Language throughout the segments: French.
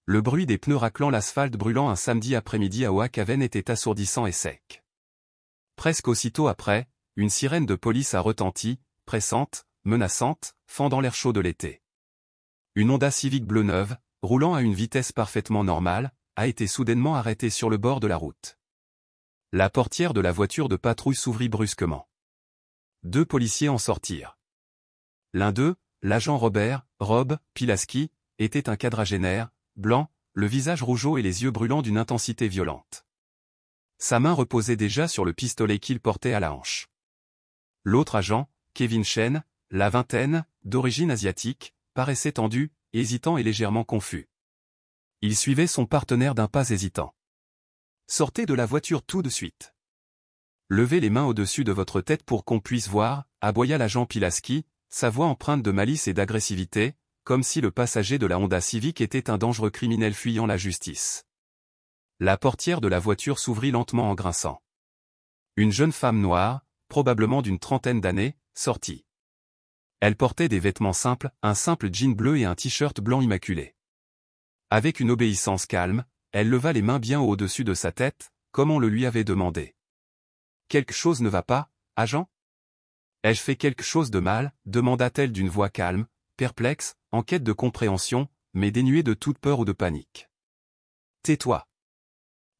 Le bruit des pneus raclant l'asphalte brûlant un samedi après-midi à Oakhaven était assourdissant et sec. Presque aussitôt après, une sirène de police a retenti, pressante, menaçante, fendant l'air chaud de l'été. Une Honda Civic bleue neuve, roulant à une vitesse parfaitement normale, a été soudainement arrêtée sur le bord de la route. La portière de la voiture de patrouille s'ouvrit brusquement. 2 policiers en sortirent. L'un d'eux, l'agent Rob Pilaski, était un quadragénaire, blanc, le visage rougeau et les yeux brûlants d'une intensité violente. Sa main reposait déjà sur le pistolet qu'il portait à la hanche. L'autre agent, Kevin Chen, la vingtaine, d'origine asiatique, paraissait tendu, hésitant et légèrement confus. Il suivait son partenaire d'un pas hésitant. « Sortez de la voiture tout de suite. Levez les mains au-dessus de votre tête pour qu'on puisse voir », aboya l'agent Pilaski, sa voix empreinte de malice et d'agressivité, comme si le passager de la Honda Civic était un dangereux criminel fuyant la justice. La portière de la voiture s'ouvrit lentement en grinçant. Une jeune femme noire, probablement d'une trentaine d'années, sortit. Elle portait des vêtements simples, un simple jean bleu et un t-shirt blanc immaculé. Avec une obéissance calme, elle leva les mains bien au-dessus de sa tête, comme on le lui avait demandé. « Quelque chose ne va pas, agent ? Ai-je fait quelque chose de mal ?» demanda-t-elle d'une voix calme, perplexe, en quête de compréhension, mais dénuée de toute peur ou de panique. « Tais-toi.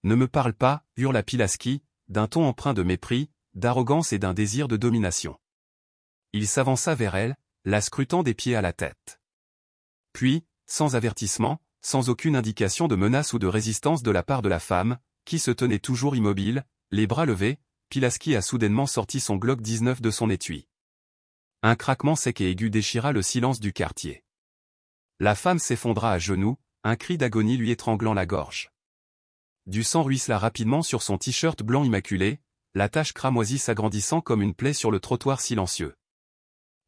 Ne me parle pas, hurla Pilaski, d'un ton empreint de mépris, d'arrogance et d'un désir de domination. Il s'avança vers elle, la scrutant des pieds à la tête. Puis, sans avertissement, sans aucune indication de menace ou de résistance de la part de la femme, qui se tenait toujours immobile, les bras levés, Pilaski a soudainement sorti son Glock 19 de son étui. Un craquement sec et aigu déchira le silence du quartier. La femme s'effondra à genoux, un cri d'agonie lui étranglant la gorge. Du sang ruissela rapidement sur son t-shirt blanc immaculé, la tache cramoisie s'agrandissant comme une plaie sur le trottoir silencieux.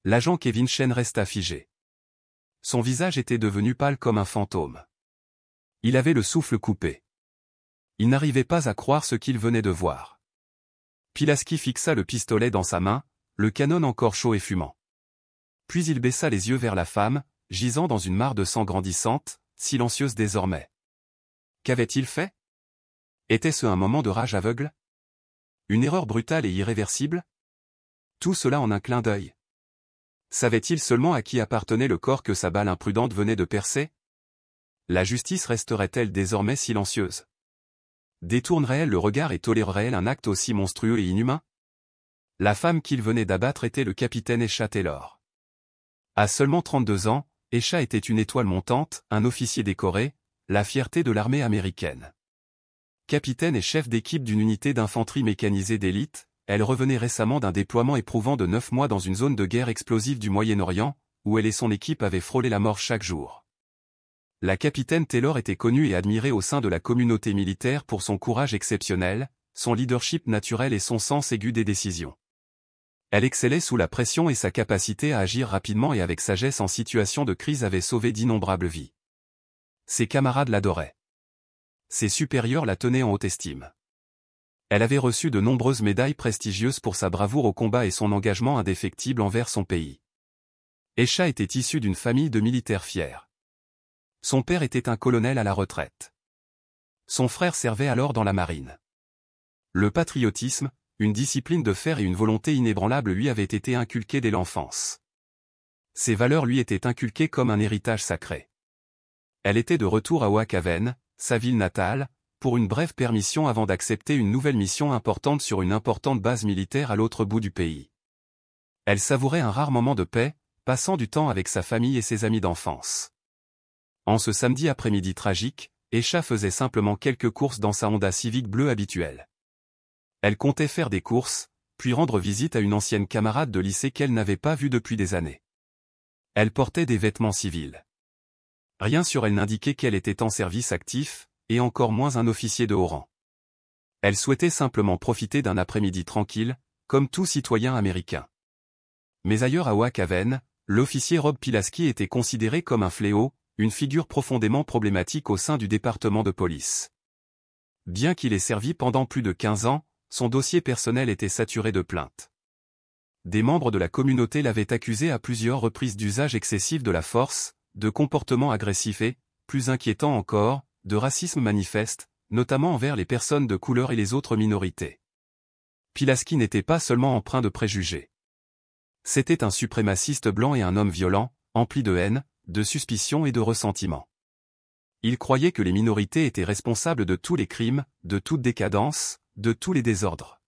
L'agent Kevin Chen resta figé. Son visage était devenu pâle comme un fantôme. Il avait le souffle coupé. Il n'arrivait pas à croire ce qu'il venait de voir. Pilaski fixa le pistolet dans sa main, le canon encore chaud et fumant. Puis il baissa les yeux vers la femme, gisant dans une mare de sang grandissante, silencieuse désormais. Qu'avait-il fait? Était-ce un moment de rage aveugle? Une erreur brutale et irréversible? Tout cela en un clin d'œil. Savait-il seulement à qui appartenait le corps que sa balle imprudente venait de percer? La justice resterait-elle désormais silencieuse? Détournerait-elle le regard et tolérerait-elle un acte aussi monstrueux et inhumain? La femme qu'il venait d'abattre était le capitaine Esha Taylor. À seulement 32 ans, Esha était une étoile montante, un officier décoré, la fierté de l'armée américaine. Capitaine et chef d'équipe d'une unité d'infanterie mécanisée d'élite, elle revenait récemment d'un déploiement éprouvant de 9 mois dans une zone de guerre explosive du Moyen-Orient, où elle et son équipe avaient frôlé la mort chaque jour. La capitaine Taylor était connue et admirée au sein de la communauté militaire pour son courage exceptionnel, son leadership naturel et son sens aigu des décisions. Elle excellait sous la pression et sa capacité à agir rapidement et avec sagesse en situation de crise avait sauvé d'innombrables vies. Ses camarades l'adoraient. Ses supérieurs la tenaient en haute estime. Elle avait reçu de nombreuses médailles prestigieuses pour sa bravoure au combat et son engagement indéfectible envers son pays. Esha était issue d'une famille de militaires fiers. Son père était un colonel à la retraite. Son frère servait alors dans la marine. Le patriotisme, une discipline de fer et une volonté inébranlable lui avaient été inculqués dès l'enfance. Ces valeurs lui étaient inculquées comme un héritage sacré. Elle était de retour à Oakhaven, sa ville natale, pour une brève permission avant d'accepter une nouvelle mission importante sur une importante base militaire à l'autre bout du pays. Elle savourait un rare moment de paix, passant du temps avec sa famille et ses amis d'enfance. En ce samedi après-midi tragique, Esha faisait simplement quelques courses dans sa Honda Civic bleue habituelle. Elle comptait faire des courses, puis rendre visite à une ancienne camarade de lycée qu'elle n'avait pas vue depuis des années. Elle portait des vêtements civils. Rien sur elle n'indiquait qu'elle était en service actif, et encore moins un officier de haut rang. Elle souhaitait simplement profiter d'un après-midi tranquille, comme tout citoyen américain. Mais ailleurs à Oakhaven, l'officier Rob Pilaski était considéré comme un fléau, une figure profondément problématique au sein du département de police. Bien qu'il ait servi pendant plus de 15 ans, son dossier personnel était saturé de plaintes. Des membres de la communauté l'avaient accusé à plusieurs reprises d'usage excessif de la force, de comportement agressif et, plus inquiétant encore, de racisme manifeste, notamment envers les personnes de couleur et les autres minorités. Pilasky n'était pas seulement empreint de préjugés. C'était un suprémaciste blanc et un homme violent, empli de haine, de suspicion et de ressentiment. Il croyait que les minorités étaient responsables de tous les crimes, de toute décadence, de tous les désordres.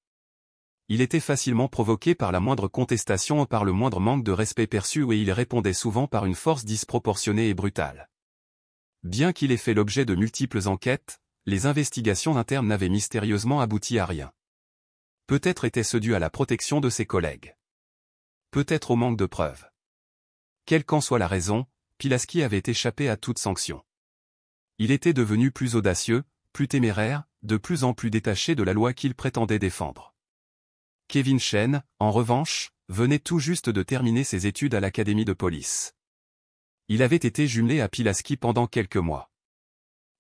Il était facilement provoqué par la moindre contestation ou par le moindre manque de respect perçu et il répondait souvent par une force disproportionnée et brutale. Bien qu'il ait fait l'objet de multiples enquêtes, les investigations internes n'avaient mystérieusement abouti à rien. Peut-être était-ce dû à la protection de ses collègues. Peut-être au manque de preuves. Quelle qu'en soit la raison, Pilasky avait échappé à toute sanction. Il était devenu plus audacieux, plus téméraire, de plus en plus détaché de la loi qu'il prétendait défendre. Kevin Chen, en revanche, venait tout juste de terminer ses études à l'académie de police. Il avait été jumelé à Pilasky pendant quelques mois.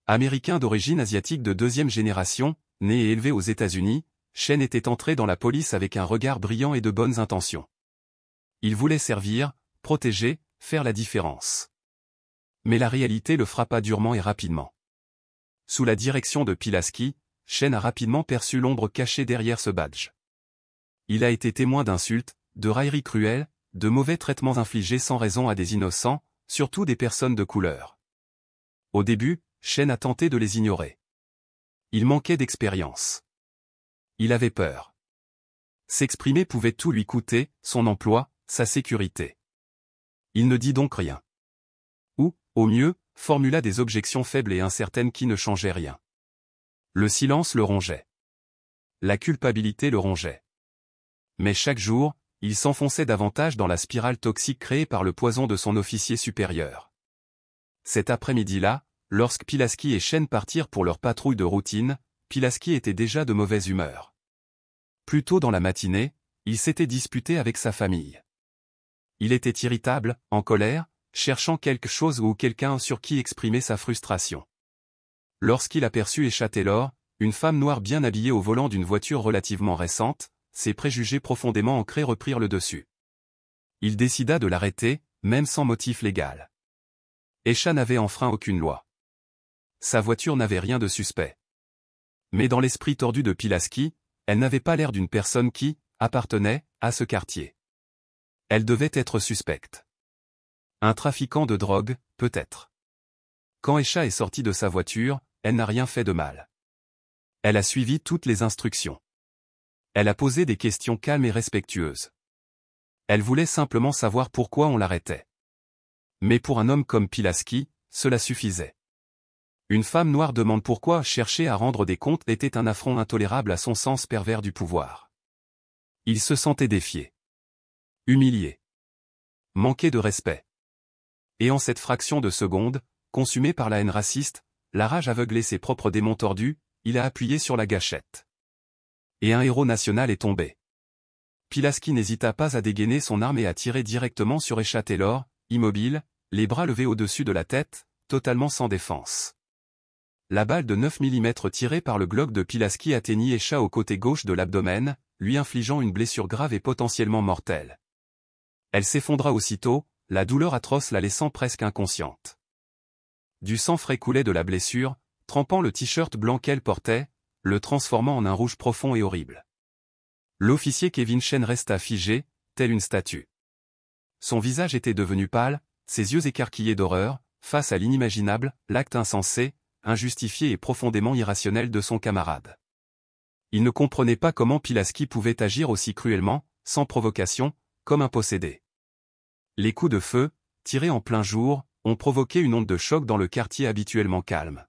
Américain d'origine asiatique de deuxième génération, né et élevé aux États-Unis, Chen était entré dans la police avec un regard brillant et de bonnes intentions. Il voulait servir, protéger, faire la différence. Mais la réalité le frappa durement et rapidement. Sous la direction de Pilasky, Chen a rapidement perçu l'ombre cachée derrière ce badge. Il a été témoin d'insultes, de railleries cruelles, de mauvais traitements infligés sans raison à des innocents, surtout des personnes de couleur. Au début, Chen a tenté de les ignorer. Il manquait d'expérience. Il avait peur. S'exprimer pouvait tout lui coûter, son emploi, sa sécurité. Il ne dit donc rien. Ou, au mieux, formula des objections faibles et incertaines qui ne changeaient rien. Le silence le rongeait. La culpabilité le rongeait. Mais chaque jour, il s'enfonçait davantage dans la spirale toxique créée par le poison de son officier supérieur. Cet après-midi-là, lorsque Pilasky et Chen partirent pour leur patrouille de routine, Pilasky était déjà de mauvaise humeur. Plus tôt dans la matinée, il s'était disputé avec sa famille. Il était irritable, en colère, cherchant quelque chose ou quelqu'un sur qui exprimer sa frustration. Lorsqu'il aperçut Esha Taylor, une femme noire bien habillée au volant d'une voiture relativement récente, ses préjugés profondément ancrés reprirent le dessus. Il décida de l'arrêter, même sans motif légal. Esha n'avait enfreint aucune loi. Sa voiture n'avait rien de suspect. Mais dans l'esprit tordu de Pilasky, elle n'avait pas l'air d'une personne qui appartenait à ce quartier. Elle devait être suspecte. Un trafiquant de drogue, peut-être. Quand Esha est sortie de sa voiture, elle n'a rien fait de mal. Elle a suivi toutes les instructions. Elle a posé des questions calmes et respectueuses. Elle voulait simplement savoir pourquoi on l'arrêtait. Mais pour un homme comme Pilasky, cela suffisait. Une femme noire demande pourquoi chercher à rendre des comptes était un affront intolérable à son sens pervers du pouvoir. Il se sentait défié. Humilié. Manqué de respect. Et en cette fraction de seconde, consumé par la haine raciste, la rage aveuglait ses propres démons tordus, il a appuyé sur la gâchette. Et un héros national est tombé. Pilasky n'hésita pas à dégainer son arme et à tirer directement sur Esha Taylor, immobile, les bras levés au-dessus de la tête, totalement sans défense. La balle de 9 mm tirée par le Glock de Pilasky atteignit Esha au côté gauche de l'abdomen, lui infligeant une blessure grave et potentiellement mortelle. Elle s'effondra aussitôt, la douleur atroce la laissant presque inconsciente. Du sang frais coulait de la blessure, trempant le t-shirt blanc qu'elle portait, le transformant en un rouge profond et horrible. L'officier Kevin Chen resta figé, tel une statue. Son visage était devenu pâle, ses yeux écarquillés d'horreur, face à l'inimaginable, l'acte insensé, injustifié et profondément irrationnel de son camarade. Il ne comprenait pas comment Pilasky pouvait agir aussi cruellement, sans provocation, comme un possédé. Les coups de feu, tirés en plein jour, ont provoqué une onde de choc dans le quartier habituellement calme.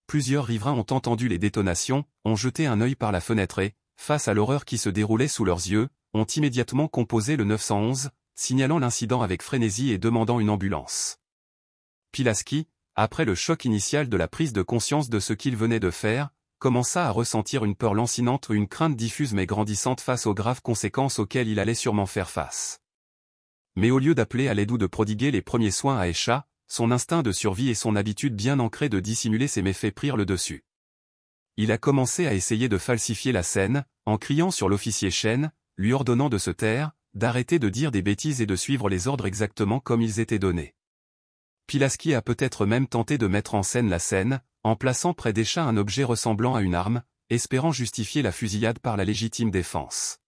Plusieurs riverains ont entendu les détonations, ont jeté un œil par la fenêtre et, face à l'horreur qui se déroulait sous leurs yeux, ont immédiatement composé le 911, signalant l'incident avec frénésie et demandant une ambulance. Pilasky, après le choc initial de la prise de conscience de ce qu'il venait de faire, commença à ressentir une peur lancinante ou une crainte diffuse mais grandissante face aux graves conséquences auxquelles il allait sûrement faire face. Mais au lieu d'appeler à l'aide ou de prodiguer les premiers soins à Esha, son instinct de survie et son habitude bien ancrée de dissimuler ses méfaits prirent le dessus. Il a commencé à essayer de falsifier la scène, en criant sur l'officier Chen, lui ordonnant de se taire, d'arrêter de dire des bêtises et de suivre les ordres exactement comme ils étaient donnés. Pilaski a peut-être même tenté de mettre en scène la scène, en plaçant près d'Escha un objet ressemblant à une arme, espérant justifier la fusillade par la légitime défense.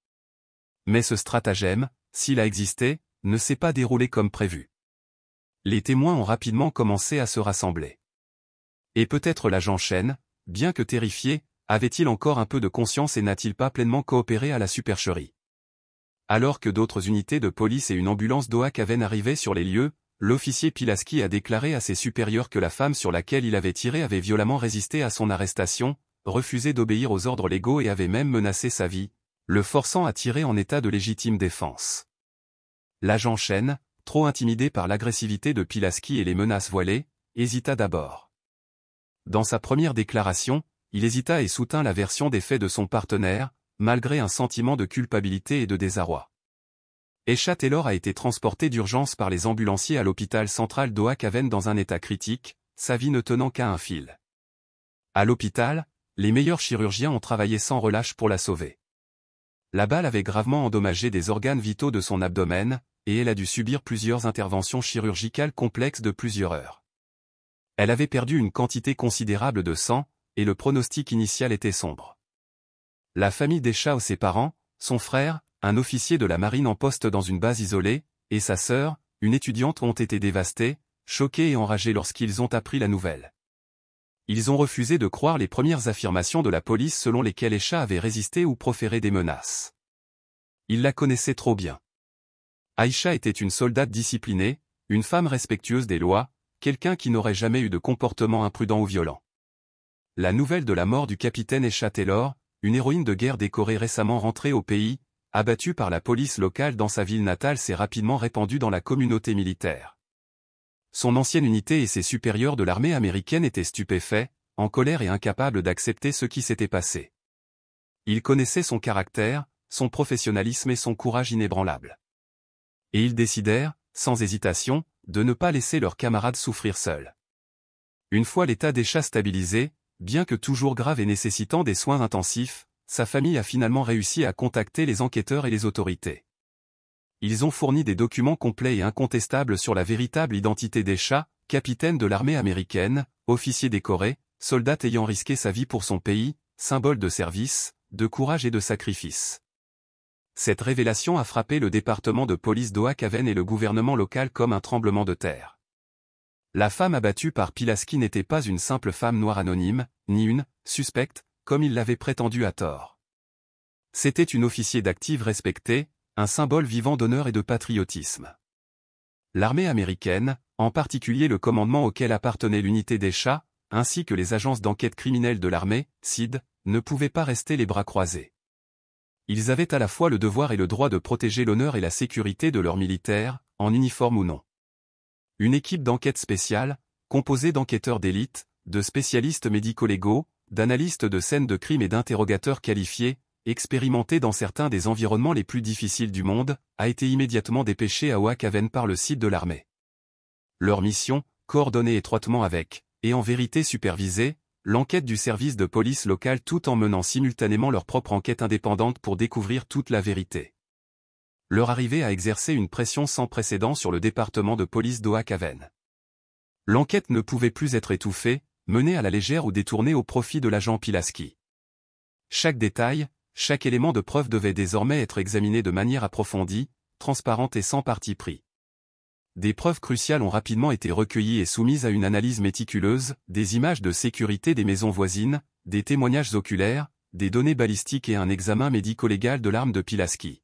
Mais ce stratagème, s'il a existé, ne s'est pas déroulé comme prévu. Les témoins ont rapidement commencé à se rassembler. Et peut-être l'agent Chen, bien que terrifié, avait-il encore un peu de conscience et n'a-t-il pas pleinement coopéré à la supercherie? Alors que d'autres unités de police et une ambulance d'Ohakaven arrivaient sur les lieux, l'officier Pilaski a déclaré à ses supérieurs que la femme sur laquelle il avait tiré avait violemment résisté à son arrestation, refusé d'obéir aux ordres légaux et avait même menacé sa vie, le forçant à tirer en état de légitime défense. L'agent Chen, trop intimidé par l'agressivité de Pilaski et les menaces voilées, hésita d'abord. Dans sa première déclaration, il hésita et soutint la version des faits de son partenaire, malgré un sentiment de culpabilité et de désarroi. Escha Taylor a été transporté d'urgence par les ambulanciers à l'hôpital central d'Ohakaven dans un état critique, sa vie ne tenant qu'à un fil. À l'hôpital, les meilleurs chirurgiens ont travaillé sans relâche pour la sauver. La balle avait gravement endommagé des organes vitaux de son abdomen, et elle a dû subir plusieurs interventions chirurgicales complexes de plusieurs heures. Elle avait perdu une quantité considérable de sang, et le pronostic initial était sombre. La famille d'Escha, ses parents, son frère, un officier de la marine en poste dans une base isolée, et sa sœur, une étudiante ont été dévastés, choqués et enragés lorsqu'ils ont appris la nouvelle. Ils ont refusé de croire les premières affirmations de la police selon lesquelles Escha avait résisté ou proféré des menaces. Ils la connaissaient trop bien. Aïcha était une soldate disciplinée, une femme respectueuse des lois, quelqu'un qui n'aurait jamais eu de comportement imprudent ou violent. La nouvelle de la mort du capitaine Escha Taylor, une héroïne de guerre décorée récemment rentrée au pays, abattue par la police locale dans sa ville natale, s'est rapidement répandue dans la communauté militaire. Son ancienne unité et ses supérieurs de l'armée américaine étaient stupéfaits, en colère et incapables d'accepter ce qui s'était passé. Ils connaissaient son caractère, son professionnalisme et son courage inébranlable. Et ils décidèrent, sans hésitation, de ne pas laisser leurs camarades souffrir seuls. Une fois l'état d'Escha stabilisé, bien que toujours grave et nécessitant des soins intensifs, sa famille a finalement réussi à contacter les enquêteurs et les autorités. Ils ont fourni des documents complets et incontestables sur la véritable identité d'Escha, capitaine de l'armée américaine, officier décoré, soldat ayant risqué sa vie pour son pays, symbole de service, de courage et de sacrifice. Cette révélation a frappé le département de police d'Ohakaven et le gouvernement local comme un tremblement de terre. La femme abattue par Pilaski n'était pas une simple femme noire anonyme, ni une suspecte, comme il l'avait prétendu à tort. C'était une officier d'active respectée, un symbole vivant d'honneur et de patriotisme. L'armée américaine, en particulier le commandement auquel appartenait l'unité d'Escha, ainsi que les agences d'enquête criminelle de l'armée, SID, ne pouvaient pas rester les bras croisés. Ils avaient à la fois le devoir et le droit de protéger l'honneur et la sécurité de leurs militaires, en uniforme ou non. Une équipe d'enquête spéciale, composée d'enquêteurs d'élite, de spécialistes médico-légaux, d'analystes de scènes de crime et d'interrogateurs qualifiés, expérimentés dans certains des environnements les plus difficiles du monde, a été immédiatement dépêchée à Ohakaven par le site de l'armée. Leur mission, coordonnée étroitement avec, et en vérité supervisée, l'enquête du service de police local tout en menant simultanément leur propre enquête indépendante pour découvrir toute la vérité. Leur arrivée a exercé une pression sans précédent sur le département de police d'Ohakaven. L'enquête ne pouvait plus être étouffée, menée à la légère ou détournée au profit de l'agent Pilaski. Chaque détail, chaque élément de preuve devait désormais être examiné de manière approfondie, transparente et sans parti pris. Des preuves cruciales ont rapidement été recueillies et soumises à une analyse méticuleuse, des images de sécurité des maisons voisines, des témoignages oculaires, des données balistiques et un examen médico-légal de l'arme de Pilaski.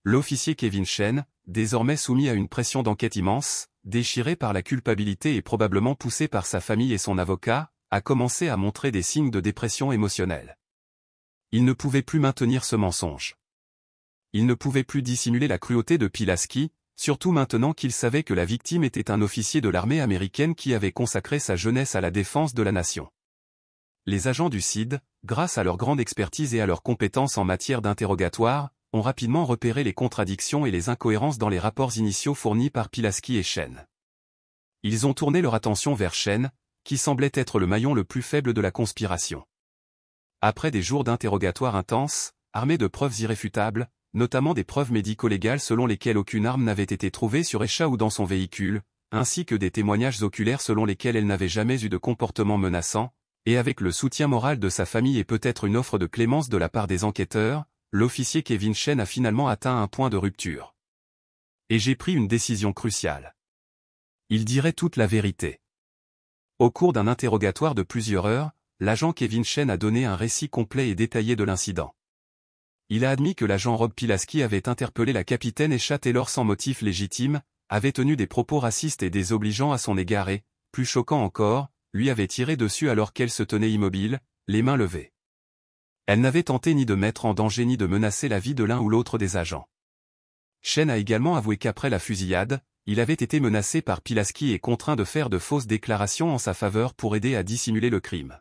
L'officier Kevin Chen, désormais soumis à une pression d'enquête immense, déchiré par la culpabilité et probablement poussé par sa famille et son avocat, a commencé à montrer des signes de dépression émotionnelle. Il ne pouvait plus maintenir ce mensonge. Il ne pouvait plus dissimuler la cruauté de Pilaski, surtout maintenant qu'il savait que la victime était un officier de l'armée américaine qui avait consacré sa jeunesse à la défense de la nation. Les agents du SID, grâce à leur grande expertise et à leurs compétences en matière d'interrogatoire, ont rapidement repéré les contradictions et les incohérences dans les rapports initiaux fournis par Pilaski et Chen. Ils ont tourné leur attention vers Chen, qui semblait être le maillon le plus faible de la conspiration. Après des jours d'interrogatoire intenses, armés de preuves irréfutables, notamment des preuves médico-légales selon lesquelles aucune arme n'avait été trouvée sur Escha ou dans son véhicule, ainsi que des témoignages oculaires selon lesquels elle n'avait jamais eu de comportement menaçant, et avec le soutien moral de sa famille et peut-être une offre de clémence de la part des enquêteurs, l'officier Kevin Chen a finalement atteint un point de rupture. Et j'ai pris une décision cruciale. Il dirait toute la vérité. Au cours d'un interrogatoire de plusieurs heures, l'agent Kevin Chen a donné un récit complet et détaillé de l'incident. Il a admis que l'agent Rob Pilasky avait interpellé la capitaine Esha Taylor sans motif légitime, avait tenu des propos racistes et désobligeants à son égard et, plus choquant encore, lui avait tiré dessus alors qu'elle se tenait immobile, les mains levées. Elle n'avait tenté ni de mettre en danger ni de menacer la vie de l'un ou l'autre des agents. Chen a également avoué qu'après la fusillade, il avait été menacé par Pilasky et contraint de faire de fausses déclarations en sa faveur pour aider à dissimuler le crime.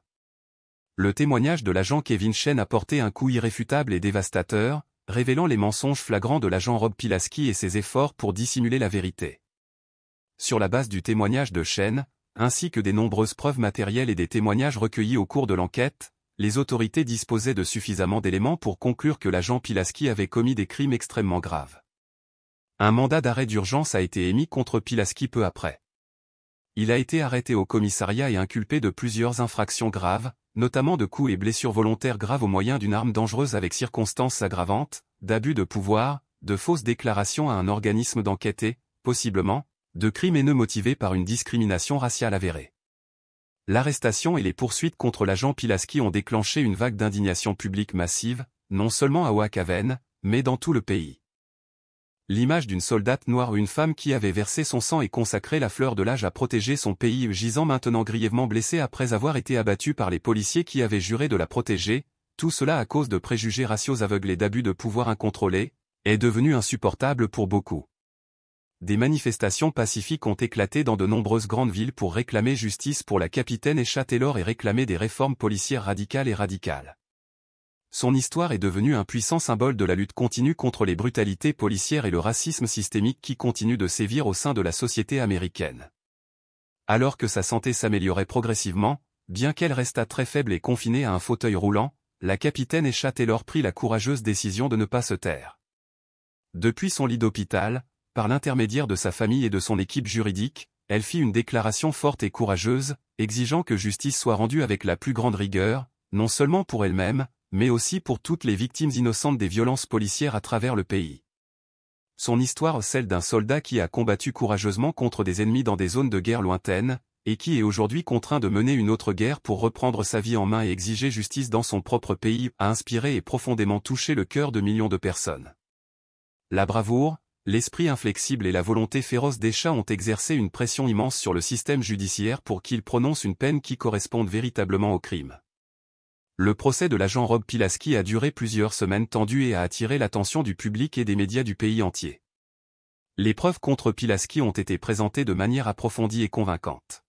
Le témoignage de l'agent Kevin Chen a porté un coup irréfutable et dévastateur, révélant les mensonges flagrants de l'agent Rob Pilasky et ses efforts pour dissimuler la vérité. Sur la base du témoignage de Chen, ainsi que des nombreuses preuves matérielles et des témoignages recueillis au cours de l'enquête, les autorités disposaient de suffisamment d'éléments pour conclure que l'agent Pilasky avait commis des crimes extrêmement graves. Un mandat d'arrêt d'urgence a été émis contre Pilasky peu après. Il a été arrêté au commissariat et inculpé de plusieurs infractions graves, notamment de coups et blessures volontaires graves au moyen d'une arme dangereuse avec circonstances aggravantes, d'abus de pouvoir, de fausses déclarations à un organisme d'enquête et, possiblement, de crimes haineux motivés par une discrimination raciale avérée. L'arrestation et les poursuites contre l'agent Pilasky ont déclenché une vague d'indignation publique massive, non seulement à Wakaven, mais dans tout le pays. L'image d'une soldate noire ou une femme qui avait versé son sang et consacré la fleur de l'âge à protéger son pays gisant maintenant grièvement blessée après avoir été abattue par les policiers qui avaient juré de la protéger, tout cela à cause de préjugés raciaux aveugles et d'abus de pouvoir incontrôlés, est devenu insupportable pour beaucoup. Des manifestations pacifiques ont éclaté dans de nombreuses grandes villes pour réclamer justice pour la capitaine Esha Taylor et réclamer des réformes policières radicales et radicales. Son histoire est devenue un puissant symbole de la lutte continue contre les brutalités policières et le racisme systémique qui continue de sévir au sein de la société américaine. Alors que sa santé s'améliorait progressivement, bien qu'elle restât très faible et confinée à un fauteuil roulant, la capitaine Esha Taylor prit la courageuse décision de ne pas se taire. Depuis son lit d'hôpital, par l'intermédiaire de sa famille et de son équipe juridique, elle fit une déclaration forte et courageuse, exigeant que justice soit rendue avec la plus grande rigueur, non seulement pour elle-même, mais aussi pour toutes les victimes innocentes des violences policières à travers le pays. Son histoire est celle d'un soldat qui a combattu courageusement contre des ennemis dans des zones de guerre lointaines, et qui est aujourd'hui contraint de mener une autre guerre pour reprendre sa vie en main et exiger justice dans son propre pays, a inspiré et profondément touché le cœur de millions de personnes. La bravoure, l'esprit inflexible et la volonté féroce d'Esha ont exercé une pression immense sur le système judiciaire pour qu'il prononce une peine qui corresponde véritablement au crime. Le procès de l'agent Rob Pilasky a duré plusieurs semaines tendues et a attiré l'attention du public et des médias du pays entier. Les preuves contre Pilasky ont été présentées de manière approfondie et convaincante.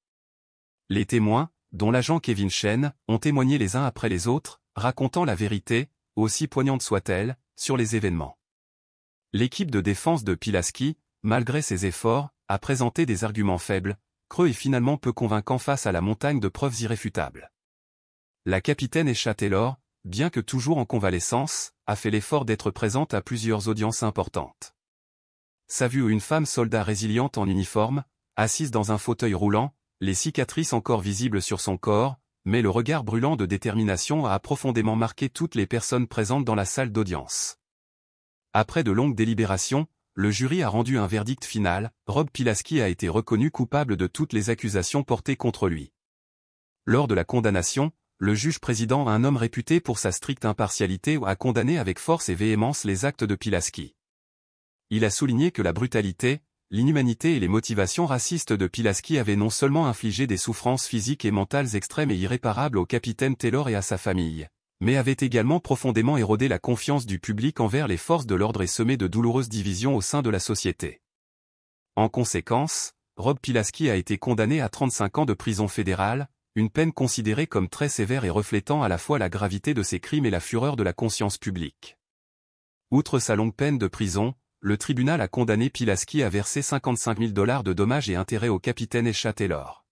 Les témoins, dont l'agent Kevin Chen, ont témoigné les uns après les autres, racontant la vérité, aussi poignante soit-elle, sur les événements. L'équipe de défense de Pilasky, malgré ses efforts, a présenté des arguments faibles, creux et finalement peu convaincants face à la montagne de preuves irréfutables. La capitaine Esha Taylor, bien que toujours en convalescence, a fait l'effort d'être présente à plusieurs audiences importantes. Sa vue où une femme soldat résiliente en uniforme, assise dans un fauteuil roulant, les cicatrices encore visibles sur son corps, mais le regard brûlant de détermination a profondément marqué toutes les personnes présentes dans la salle d'audience. Après de longues délibérations, le jury a rendu un verdict final, Rob Pilasky a été reconnu coupable de toutes les accusations portées contre lui. Lors de la condamnation, le juge-président, un homme réputé pour sa stricte impartialité, a condamné avec force et véhémence les actes de Pilasky. Il a souligné que la brutalité, l'inhumanité et les motivations racistes de Pilasky avaient non seulement infligé des souffrances physiques et mentales extrêmes et irréparables au capitaine Taylor et à sa famille, mais avaient également profondément érodé la confiance du public envers les forces de l'ordre et semé de douloureuses divisions au sein de la société. En conséquence, Rob Pilasky a été condamné à 35 ans de prison fédérale, une peine considérée comme très sévère et reflétant à la fois la gravité de ses crimes et la fureur de la conscience publique. Outre sa longue peine de prison, le tribunal a condamné Pilasky à verser $55 000 de dommages et intérêts au capitaine Esha Taylor.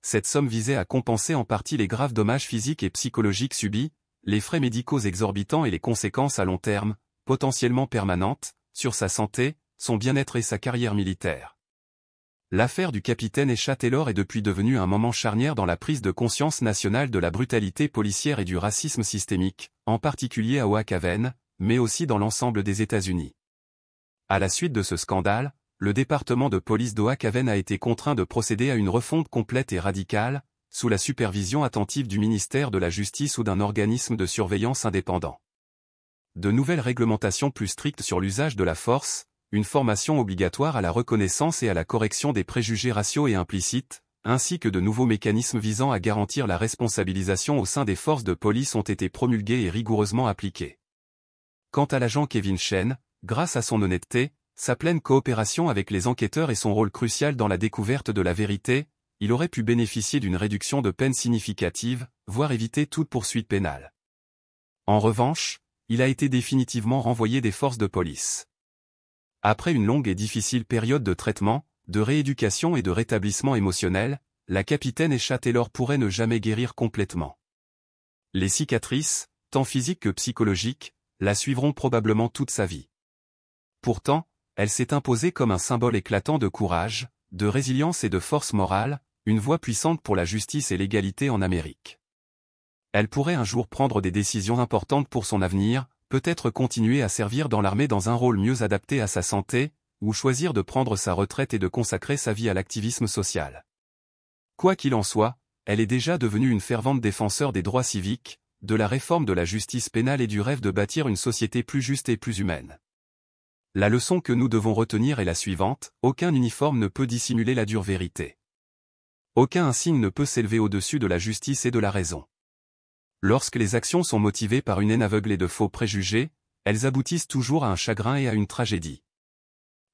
Cette somme visait à compenser en partie les graves dommages physiques et psychologiques subis, les frais médicaux exorbitants et les conséquences à long terme, potentiellement permanentes, sur sa santé, son bien-être et sa carrière militaire. L'affaire du capitaine Escha Taylor est depuis devenue un moment charnière dans la prise de conscience nationale de la brutalité policière et du racisme systémique, en particulier à Oak-Haven, mais aussi dans l'ensemble des États-Unis. À la suite de ce scandale, le département de police d'Oak-Haven a été contraint de procéder à une refonte complète et radicale, sous la supervision attentive du ministère de la Justice ou d'un organisme de surveillance indépendant. De nouvelles réglementations plus strictes sur l'usage de la force, une formation obligatoire à la reconnaissance et à la correction des préjugés raciaux et implicites, ainsi que de nouveaux mécanismes visant à garantir la responsabilisation au sein des forces de police ont été promulgués et rigoureusement appliqués. Quant à l'agent Kevin Chen, grâce à son honnêteté, sa pleine coopération avec les enquêteurs et son rôle crucial dans la découverte de la vérité, il aurait pu bénéficier d'une réduction de peine significative, voire éviter toute poursuite pénale. En revanche, il a été définitivement renvoyé des forces de police. Après une longue et difficile période de traitement, de rééducation et de rétablissement émotionnel, la capitaine Escha Taylor pourrait ne jamais guérir complètement. Les cicatrices, tant physiques que psychologiques, la suivront probablement toute sa vie. Pourtant, elle s'est imposée comme un symbole éclatant de courage, de résilience et de force morale, une voix puissante pour la justice et l'égalité en Amérique. Elle pourrait un jour prendre des décisions importantes pour son avenir, peut-être continuer à servir dans l'armée dans un rôle mieux adapté à sa santé, ou choisir de prendre sa retraite et de consacrer sa vie à l'activisme social. Quoi qu'il en soit, elle est déjà devenue une fervente défenseur des droits civiques, de la réforme de la justice pénale et du rêve de bâtir une société plus juste et plus humaine. La leçon que nous devons retenir est la suivante, aucun uniforme ne peut dissimuler la dure vérité. Aucun insigne ne peut s'élever au-dessus de la justice et de la raison. Lorsque les actions sont motivées par une haine aveugle et de faux préjugés, elles aboutissent toujours à un chagrin et à une tragédie.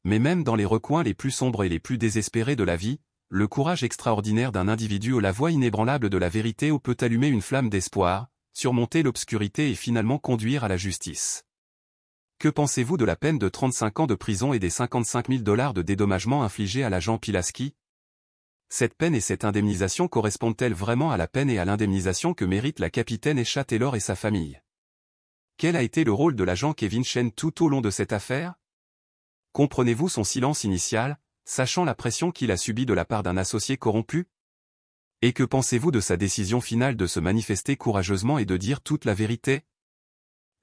Mais même dans les recoins les plus sombres et les plus désespérés de la vie, le courage extraordinaire d'un individu ou la voix inébranlable de la vérité peut allumer une flamme d'espoir, surmonter l'obscurité et finalement conduire à la justice. Que pensez-vous de la peine de 35 ans de prison et des 55 000 $ de dédommagement infligés à l'agent Pilaski? Cette peine et cette indemnisation correspondent-elles vraiment à la peine et à l'indemnisation que mérite la capitaine Escha Taylor et sa famille? Quel a été le rôle de l'agent Kevin Chen tout au long de cette affaire? Comprenez-vous son silence initial, sachant la pression qu'il a subie de la part d'un associé corrompu? Et que pensez-vous de sa décision finale de se manifester courageusement et de dire toute la vérité?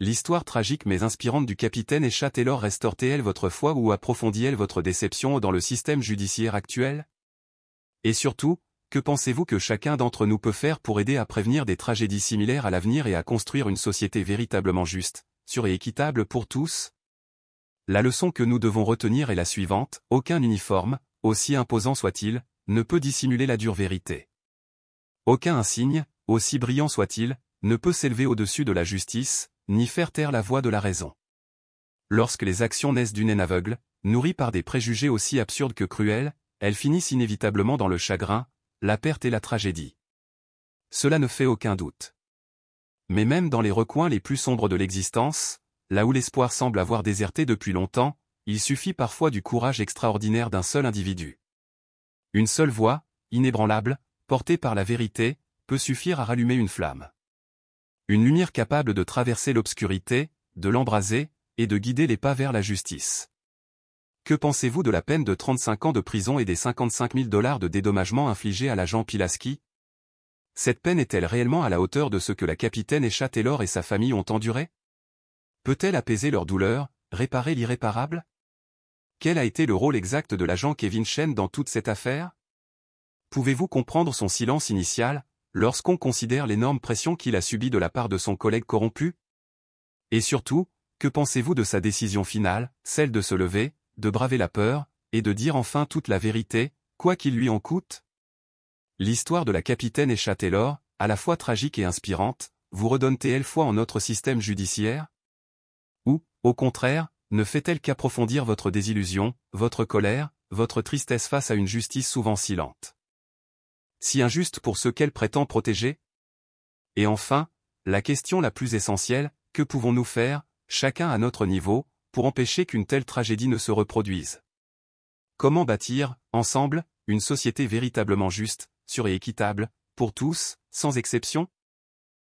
L'histoire tragique mais inspirante du capitaine Escha Taylor restaure-t-elle votre foi ou approfondit-elle votre déception dans le système judiciaire actuel? Et surtout, que pensez-vous que chacun d'entre nous peut faire pour aider à prévenir des tragédies similaires à l'avenir et à construire une société véritablement juste, sûre et équitable pour tous? La leçon que nous devons retenir est la suivante, aucun uniforme, aussi imposant soit-il, ne peut dissimuler la dure vérité. Aucun insigne, aussi brillant soit-il, ne peut s'élever au-dessus de la justice, ni faire taire la voix de la raison. Lorsque les actions naissent d'une haine aveugle, nourries par des préjugés aussi absurdes que cruels, elles finissent inévitablement dans le chagrin, la perte et la tragédie. Cela ne fait aucun doute. Mais même dans les recoins les plus sombres de l'existence, là où l'espoir semble avoir déserté depuis longtemps, il suffit parfois du courage extraordinaire d'un seul individu. Une seule voix, inébranlable, portée par la vérité, peut suffire à rallumer une flamme. Une lumière capable de traverser l'obscurité, de l'embraser, et de guider les pas vers la justice. Que pensez-vous de la peine de 35 ans de prison et des 55 000 $ de dédommagement infligés à l'agent Pilaski? Cette peine est-elle réellement à la hauteur de ce que la capitaine Escha Taylor et sa famille ont enduré? Peut-elle apaiser leur douleur, réparer l'irréparable? Quel a été le rôle exact de l'agent Kevin Chen dans toute cette affaire? Pouvez-vous comprendre son silence initial, lorsqu'on considère l'énorme pression qu'il a subie de la part de son collègue corrompu? Et surtout, que pensez-vous de sa décision finale, celle de se lever, de braver la peur, et de dire enfin toute la vérité, quoi qu'il lui en coûte? L'histoire de la capitaine Escha Taylor, à la fois tragique et inspirante, vous redonne-t-elle foi en notre système judiciaire? Ou, au contraire, ne fait-elle qu'approfondir votre désillusion, votre colère, votre tristesse face à une justice souvent silente? Si injuste pour ceux qu'elle prétend protéger? Et enfin, la question la plus essentielle, que pouvons-nous faire, chacun à notre niveau, pour empêcher qu'une telle tragédie ne se reproduise? Comment bâtir, ensemble, une société véritablement juste, sûre et équitable, pour tous, sans exception?